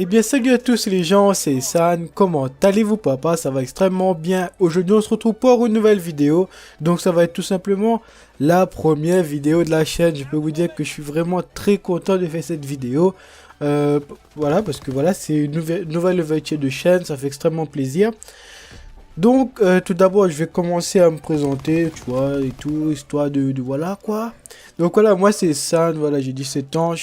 Eh bien salut à tous les gens, c'est San, comment allez-vous papa? Ça va extrêmement bien. Aujourd'hui on se retrouve pour une nouvelle vidéo. Donc ça va être tout simplement la première vidéo de la chaîne. Je peux vous dire que je suis vraiment très content de faire cette vidéo. Voilà, parce que voilà, c'est une nouvelle ouverture de chaîne, ça fait extrêmement plaisir. Donc tout d'abord je vais commencer à me présenter, tu vois, et tout, histoire de voilà quoi. Donc voilà, moi c'est San, voilà, j'ai 17 ans,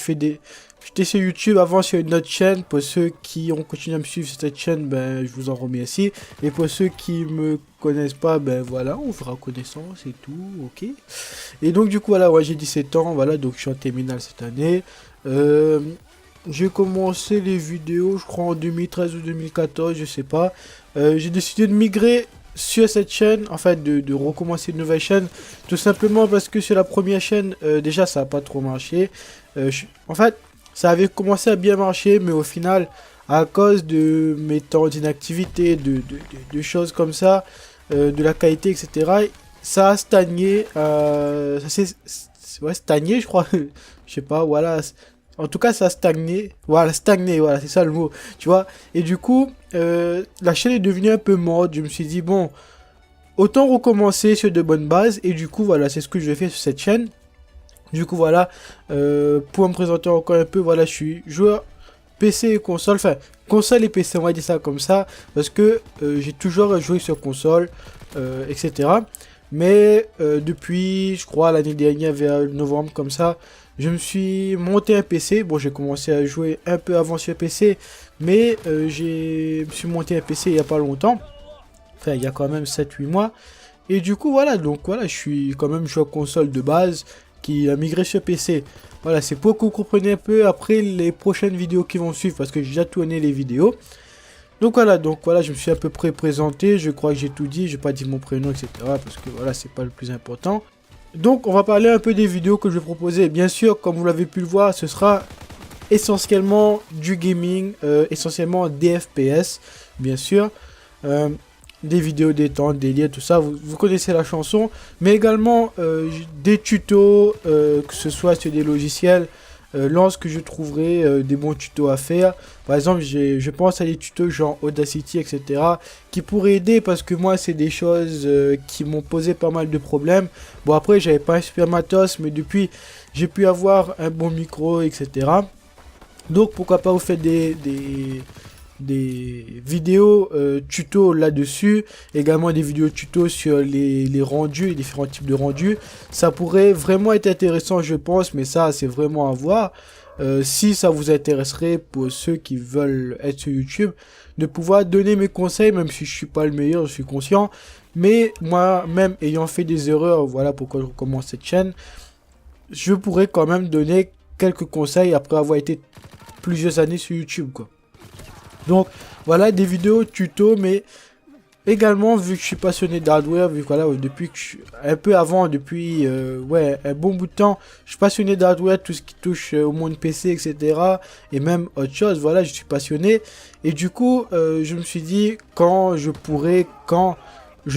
J'étais sur YouTube avant sur une autre chaîne. Pour ceux qui ont continué à me suivre sur cette chaîne, ben je vous en remercie. Et pour ceux qui me connaissent pas, ben voilà, on fera connaissance et tout, ok. Et donc du coup voilà, ouais, j'ai 17 ans, voilà, donc je suis en terminale cette année. J'ai commencé les vidéos, je crois en 2013 ou 2014, je sais pas. J'ai décidé de migrer sur cette chaîne, en fait de recommencer une nouvelle chaîne, tout simplement parce que sur la première chaîne, déjà ça a pas trop marché. En fait, ça avait commencé à bien marcher, mais au final, à cause de mes temps d'inactivité, de choses comme ça, de la qualité, etc., ça a stagné. Ça s'est ouais, stagné, je crois. Je sais pas, voilà. En tout cas, ça a stagné. Voilà, stagné, voilà, c'est ça le mot. Tu vois. Et du coup, la chaîne est devenue un peu morte. Je me suis dit, bon, autant recommencer sur de bonnes bases. Et du coup, voilà, c'est ce que je vais faire sur cette chaîne. Du coup voilà, pour me présenter encore un peu, voilà, je suis joueur PC et console, enfin console et PC, on va dire ça comme ça, parce que j'ai toujours joué sur console, etc. Mais depuis, je crois, l'année dernière, vers novembre comme ça, je me suis monté un PC. Bon, j'ai commencé à jouer un peu avant sur PC, mais je me suis monté un PC il n'y a pas longtemps, enfin il y a quand même 7 8 mois. Et du coup voilà, donc voilà, je suis quand même joueur console de base qui a migré sur PC. Voilà, c'est pour que vous compreniez un peu après les prochaines vidéos qui vont suivre, parce que j'ai déjà tourné les vidéos. Donc voilà, je me suis à peu près présenté, je crois que j'ai tout dit, j'ai pas dit mon prénom, etc. Parce que voilà, c'est pas le plus important. Donc on va parler un peu des vidéos que je vais proposer. Bien sûr, comme vous l'avez pu le voir, ce sera essentiellement du gaming, essentiellement des FPS, bien sûr. Des vidéos détente, des liens, tout ça, vous connaissez la chanson, mais également des tutos, que ce soit sur des logiciels, lorsque je trouverai des bons tutos à faire. Par exemple, je pense à des tutos genre Audacity, etc., qui pourraient aider parce que moi, c'est des choses qui m'ont posé pas mal de problèmes. Bon, après, j'avais pas un super matos, mais depuis, j'ai pu avoir un bon micro, etc. Donc, pourquoi pas vous faire des vidéos tuto là-dessus, également des vidéos tuto sur les rendus, les différents types de rendus. Ça pourrait vraiment être intéressant, je pense, mais ça, c'est vraiment à voir. Si ça vous intéresserait, pour ceux qui veulent être sur YouTube, de pouvoir donner mes conseils, même si je suis pas le meilleur, je suis conscient. Mais moi, même ayant fait des erreurs, voilà pourquoi je recommence cette chaîne, je pourrais quand même donner quelques conseils après avoir été plusieurs années sur YouTube, quoi. Donc voilà, des vidéos tuto, mais également vu que je suis passionné d'hardware, vu que voilà, depuis que un peu avant, depuis ouais, un bon bout de temps, je suis passionné d'hardware, tout ce qui touche au monde PC, etc. Et même autre chose, voilà, je suis passionné. Et du coup, je me suis dit, quand je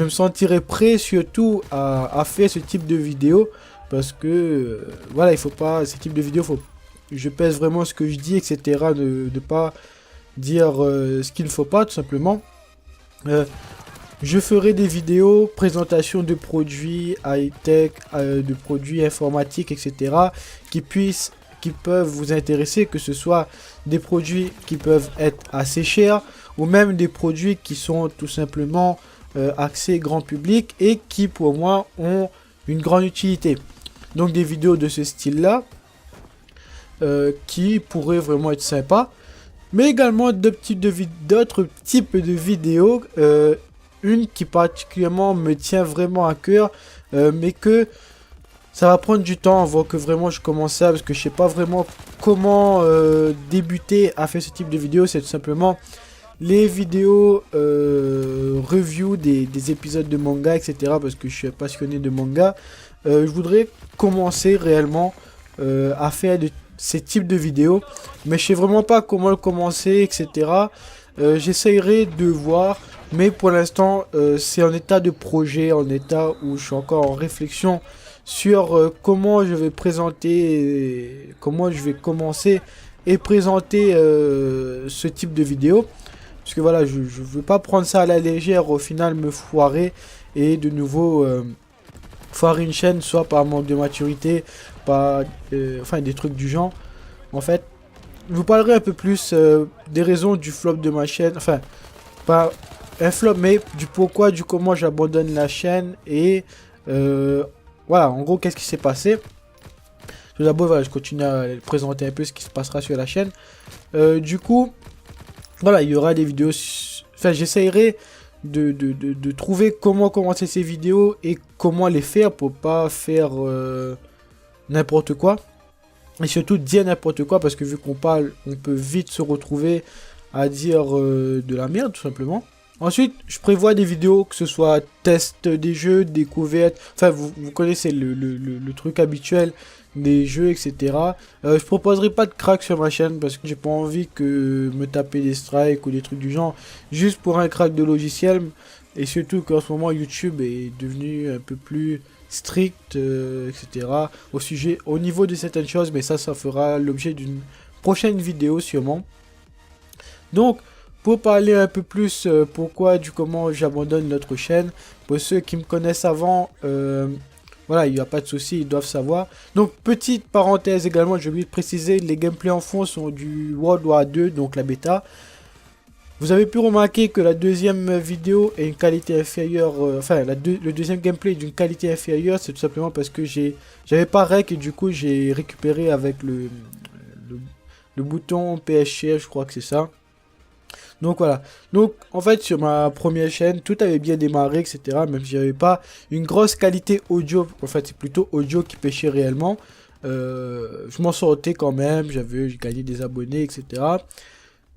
me sentirai prêt surtout à faire ce type de vidéo, parce que voilà, il faut pas, ce type de vidéo, je pèse vraiment ce que je dis, etc. De pas dire ce qu'il ne faut pas, tout simplement. Je ferai des vidéos, présentation de produits high-tech, de produits informatiques, etc. qui peuvent vous intéresser, que ce soit des produits qui peuvent être assez chers, ou même des produits qui sont tout simplement axés grand public et qui pour moi ont une grande utilité. Donc des vidéos de ce style-là, qui pourraient vraiment être sympas. Mais également d'autres types de vidéos, une qui particulièrement me tient vraiment à cœur, mais que ça va prendre du temps avant que vraiment je commence ça, parce que je sais pas vraiment comment débuter à faire ce type de vidéo. C'est tout simplement les vidéos review des épisodes de manga, etc., parce que je suis passionné de manga. Je voudrais commencer réellement à faire ces types de vidéos, mais je sais vraiment pas comment le commencer, etc. J'essayerai de voir, mais pour l'instant c'est en état de projet, en état où je suis encore en réflexion sur comment je vais présenter, comment je vais commencer et présenter ce type de vidéo. Parce que voilà, je veux pas prendre ça à la légère, au final me foirer et de nouveau foirer une chaîne, soit par manque de maturité, par enfin des trucs du genre. En fait, je vous parlerai un peu plus des raisons du flop de ma chaîne, enfin pas un flop mais du pourquoi, du comment j'abandonne la chaîne et voilà, en gros qu'est-ce qui s'est passé. Tout d'abord, voilà, je continue à présenter un peu ce qui se passera sur la chaîne. Du coup, voilà, il y aura des vidéos. Enfin, j'essayerai de trouver comment commencer ces vidéos et comment les faire pour pas faire n'importe quoi. Et surtout dire n'importe quoi parce que vu qu'on parle, on peut vite se retrouver à dire de la merde tout simplement. Ensuite, je prévois des vidéos, que ce soit test des jeux, découvertes, enfin vous connaissez le truc habituel des jeux, etc. Je proposerai pas de crack sur ma chaîne parce que j'ai pas envie que me taper des strikes ou des trucs du genre juste pour un crack de logiciel. Et surtout qu'en ce moment YouTube est devenu un peu plus strict, etc. Au niveau de certaines choses, mais ça fera l'objet d'une prochaine vidéo sûrement. Donc, pour parler un peu plus pourquoi, du comment j'abandonne notre chaîne, pour ceux qui me connaissent avant, voilà, il n'y a pas de souci, ils doivent savoir. Donc, petite parenthèse également, j'ai oublié de préciser, les gameplays en fond sont du World War 2, donc la bêta. Vous avez pu remarquer que la deuxième vidéo est une qualité inférieure, enfin le deuxième gameplay est d'une qualité inférieure, c'est tout simplement parce que j'avais pas rec et du coup j'ai récupéré avec le bouton PSCF, je crois que c'est ça. Donc voilà, donc en fait sur ma première chaîne tout avait bien démarré, etc. Même si j'avais pas une grosse qualité audio, en fait c'est plutôt audio qui pêchait réellement. Je m'en sortais quand même, j'ai gagné des abonnés, etc.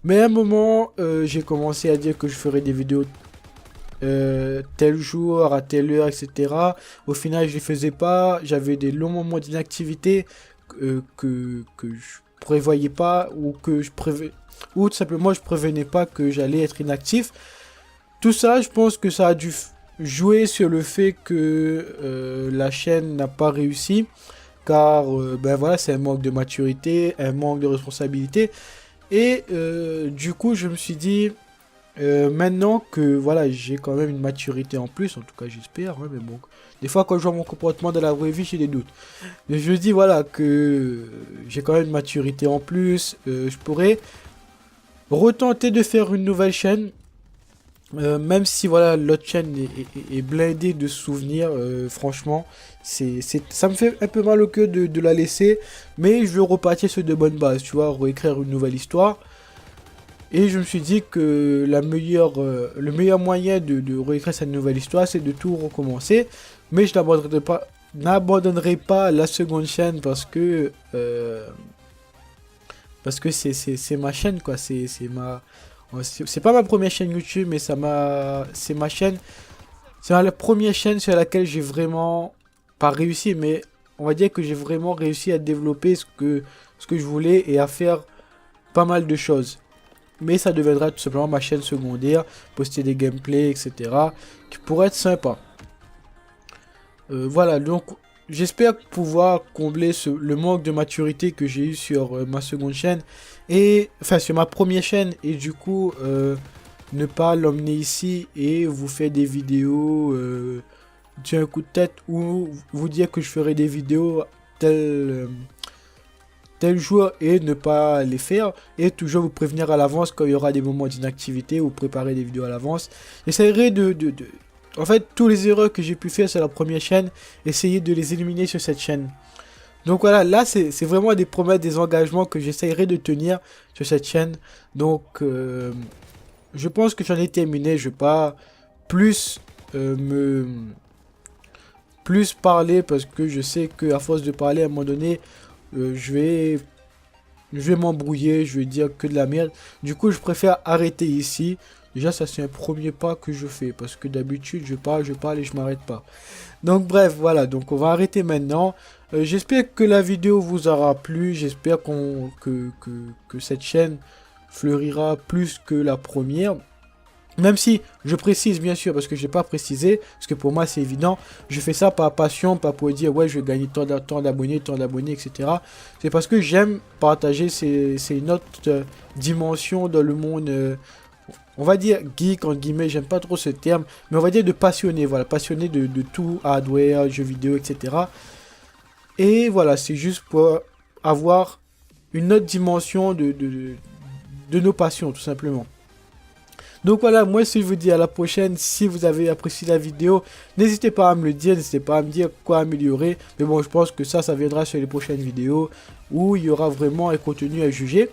Mais à un moment, j'ai commencé à dire que je ferais des vidéos tel jour, à telle heure, etc. Au final, je les faisais pas. J'avais des longs moments d'inactivité que je prévoyais pas ou que ou tout simplement je prévenais pas que j'allais être inactif. Tout ça, je pense que ça a dû jouer sur le fait que la chaîne n'a pas réussi. Car ben voilà, c'est un manque de maturité, un manque de responsabilité. Et du coup, je me suis dit, maintenant que voilà, j'ai quand même une maturité en plus, en tout cas j'espère, ouais, mais bon, des fois quand je vois mon comportement dans la vraie vie, j'ai des doutes. Mais je me dis voilà que j'ai quand même une maturité en plus, je pourrais retenter de faire une nouvelle chaîne. Même si voilà l'autre chaîne est blindée de souvenirs, franchement, ça me fait un peu mal au cœur de la laisser, mais je veux repartir sur de bonnes bases, tu vois, réécrire une nouvelle histoire. Et je me suis dit que le meilleur moyen de réécrire cette nouvelle histoire, c'est de tout recommencer, mais je n'abandonnerai pas la seconde chaîne parce que c'est ma chaîne quoi, c'est pas ma première chaîne YouTube, mais c'est ma chaîne. C'est la première chaîne sur laquelle j'ai vraiment pas réussi, mais on va dire que j'ai vraiment réussi à développer ce que je voulais et à faire pas mal de choses. Mais ça deviendra tout simplement ma chaîne secondaire, poster des gameplays, etc. qui pourraient être sympa. Voilà, donc j'espère pouvoir combler le manque de maturité que j'ai eu sur ma seconde chaîne. Enfin sur ma première chaîne. Et du coup, ne pas l'emmener ici et vous faire des vidéos d'un coup de tête. Ou vous dire que je ferai des vidéos tel jour et ne pas les faire. Et toujours vous prévenir à l'avance quand il y aura des moments d'inactivité ou préparer des vidéos à l'avance. J'essaierai en fait, tous les erreurs que j'ai pu faire sur la première chaîne, essayer de les éliminer sur cette chaîne. Donc voilà, là c'est vraiment des promesses, des engagements que j'essayerai de tenir sur cette chaîne. Donc je pense que j'en ai terminé. Je vais pas plus parler parce que je sais que à force de parler à un moment donné, je vais m'embrouiller, je vais dire que de la merde. Du coup, je préfère arrêter ici. Déjà, ça c'est un premier pas que je fais parce que d'habitude, je parle et je m'arrête pas. Donc bref, voilà, donc on va arrêter maintenant. J'espère que la vidéo vous aura plu. J'espère que cette chaîne fleurira plus que la première. Même si je précise bien sûr, parce que je n'ai pas précisé, parce que pour moi c'est évident, je fais ça par passion, pas pour dire ouais je vais gagner tant d'abonnés, etc. C'est parce que j'aime partager, c'est une autre dimension dans le monde, on va dire geek en guillemets, j'aime pas trop ce terme, mais on va dire de passionné, voilà, passionné de tout hardware, jeux vidéo, etc. Et voilà, c'est juste pour avoir une autre dimension de nos passions, tout simplement. Donc voilà, moi je vous dis à la prochaine. Si vous avez apprécié la vidéo, n'hésitez pas à me le dire, n'hésitez pas à me dire quoi améliorer. Mais bon, je pense que ça viendra sur les prochaines vidéos où il y aura vraiment un contenu à juger.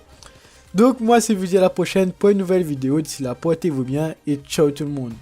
Donc moi je vous dis à la prochaine pour une nouvelle vidéo. D'ici là, portez-vous bien et ciao tout le monde.